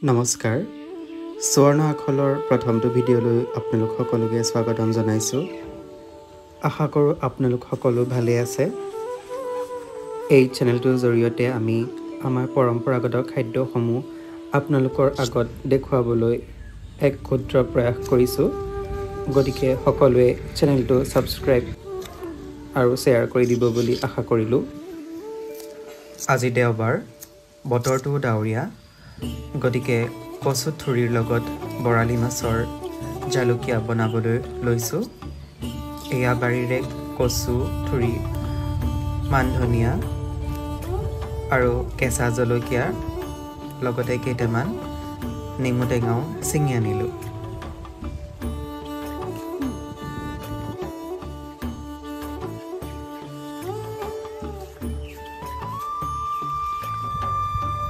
নমস্কাৰ স্বৰ্ণ আখলৰ প্ৰথমটো ভিডিঅ'লৈ আপোনালোক সকলোকে স্বাগতম জনাইছোঁ আশা কৰোঁ আপোনালোক সকলো ভালে আছে এই চেনেলটোৰ জৰিয়তে আমি আমাৰ পৰম্পৰাগত খাদ্যসমূহ আপোনালোকৰ আগত দেখুৱাবলৈ এক ক্ষুদ্ৰ প্ৰয়াস কৰিছোঁ গতিকে সকলোৱে চেনেলটো সাবস্ক্ৰাইব আৰু শ্বেয়াৰ কৰি দিব বুলি আশা কৰিলোঁ আজি দেওবাৰ বতৰটো ডাৱৰীয়া গতিকে কচু থুৰিৰ লগত বৰালি মাছৰ জালুকিয়া বনাবলৈ লৈছোঁ এয়া বাৰীৰে কচু থুৰি মান ধনিয়া আৰু কেঁচা জলকীয়া লগতে কেইটামান নেমু টেঙাও ছিঙি আনিলোঁ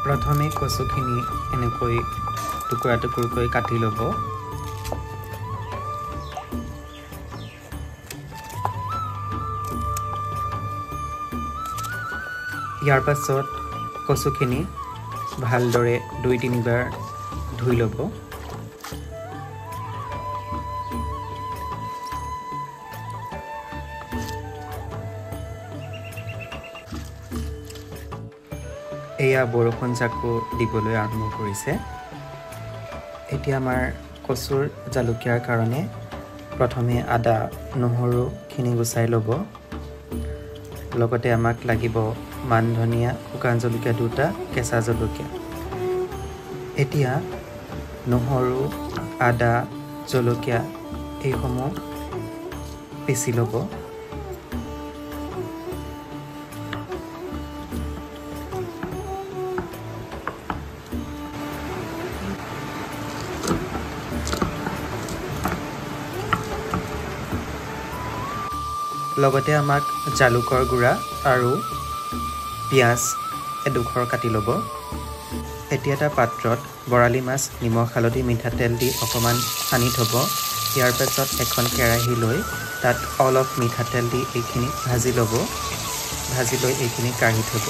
প্ৰথমে কচুখিনি এনেকৈ টুকুৰা টুকুৰকৈ কাটি ল'ব ইয়াৰ পাছত কচুখিনি ভালদৰে 2-3 বাৰ ধুই ল'ব এয়া বৰষুণ জাকো দিবলৈ আৰম্ভ কৰিছে এতিয়া আমাৰ কচুৰ জালুকিয়াৰ কাৰণে প্ৰথমে আদা নহৰুখিনি গুচাই ল'ব লগতে আমাক লাগিব মান ধনিয়া শুকান জলকীয়া দুটা কেঁচা জলকীয়া এতিয়া নহৰু আদা জলকীয়া এইসমূহ পিচি ল'ব লগতে আমাক জালুকৰ গুড়া আৰু পিঁয়াজ এডোখৰ কাটি ল'ব এতিয়া এটা পাত্ৰত বৰালি মাছ নিমখ হালধি মিঠাতেল দি অকণমান সানি থ'ব ইয়াৰ পাছত এখন কেৰাহী লৈ তাত অলপ মিঠাতেল দি এইখিনি ভাজি ল'ব ভাজি লৈ এইখিনি কাঢ়ি থ'ব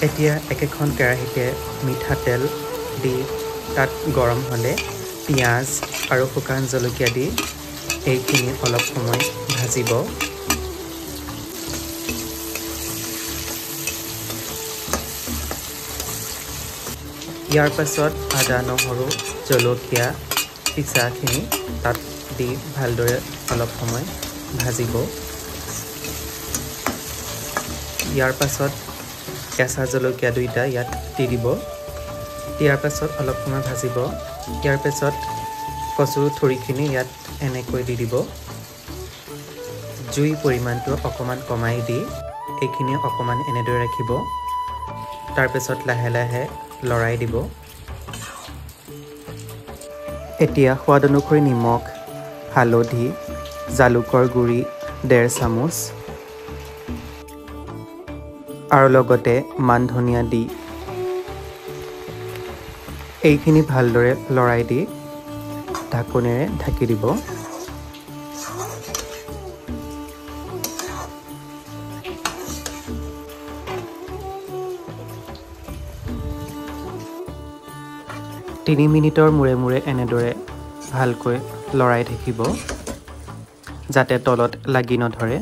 এতিয়া একেখন কেৰাহীতে মিঠাতেল দি তাত গৰম হ'লে পিঁয়াজ আৰু শুকান জলকীয়া দি এইখিনি অলপ সময় ভাজিব ইয়াৰ পাছত আদা নহৰু জলকীয়া পিচাখিনি তাত দি ভালদৰে অলপ সময় ভাজিব ইয়াৰ পাছত কেঁচা জলকীয়া দুটা ইয়াত দি দিব ইয়াৰ পাছত অলপ সময় ভাজিব ইয়াৰ পাছত কচুৰ থুৰিখিনি ইয়াত এনেকৈ দি দিব জুই পৰিমাণটো অকণমান কমাই দি এইখিনি অকণমান এনেদৰে ৰাখিব তাৰ পিছত লাহে লাহে লৰাই দিব এতিয়া সোৱাদ অনুসৰি নিমখ হালধি জালুকৰ গুড়ি 1.5 চামুচ আৰু লগতে মান ধনিয়া দি এইখিনি ভালদৰে লৰাই দি ঢাকনেৰে ঢাকি দিব তিনি মিনিটৰ মূৰে মূৰে এনেদৰে ভালকৈ লৰাই থাকিব যাতে তলত লাগি নধৰে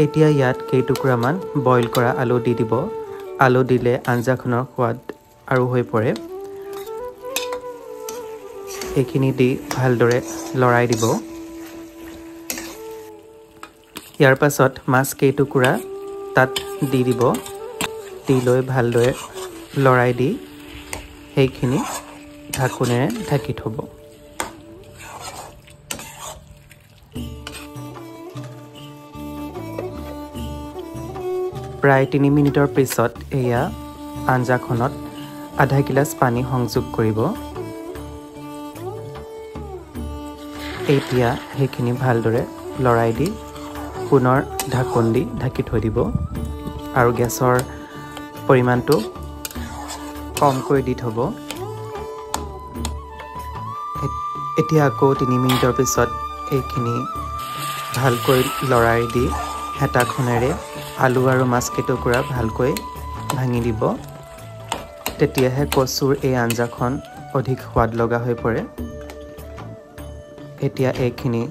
এতিয়া ইয়াত কেইটুকুৰামান বইল কৰা আলু দি দিব আলু দিলে আঞ্জাখনৰ সোৱাদ আৰু হৈ পৰে এইখিনি দি ভালদৰে লৰাই দিব ইয়াৰ পাছত মাছ কেইটুকুৰা তাত দি দিব দি লৈ ভালদৰে লৰাই দি সেইখিনি ঢাকনেৰে ঢাকি থ'ব প্ৰায় 3 মিনিটৰ পিছত এয়া আঞ্জাখনত আধা গিলাচ পানী সংযোগ কৰিব এতিয়া সেইখিনি ভালদৰে লৰাই দি পুনৰ ঢাকন দি ঢাকি থৈ দিব আৰু গেছৰ পৰিমাণটো কমকৈ দি থ'ব এতিয়া আকৌ 3 মিনিটৰ পিছত এইখিনি ভালকৈ লৰাই দি হেতাখনেৰে আলু আৰু মাছ কেইটুকুৰা ভালকৈ ভাঙি দিব। তেতিয়াহে কচুৰ এই আঞ্জাখন অধিক সোৱাদ লগা হৈ পৰে। এতিয়া এইখিনি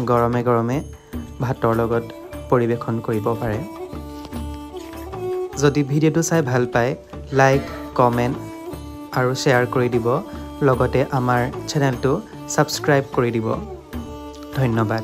গৰমে গৰমে ভাতৰ লগত পৰিৱেশন কৰিব পাৰে। যদি ভিডিঅ'টো চাই ভাল পায়, লাইক, কমেণ্ট আৰু শ্বেয়াৰ কৰি দিব। লগতে আমাৰ চেনেলটো ছাবস্ক্ৰাইব কৰি দিব। ধন্যবাদ।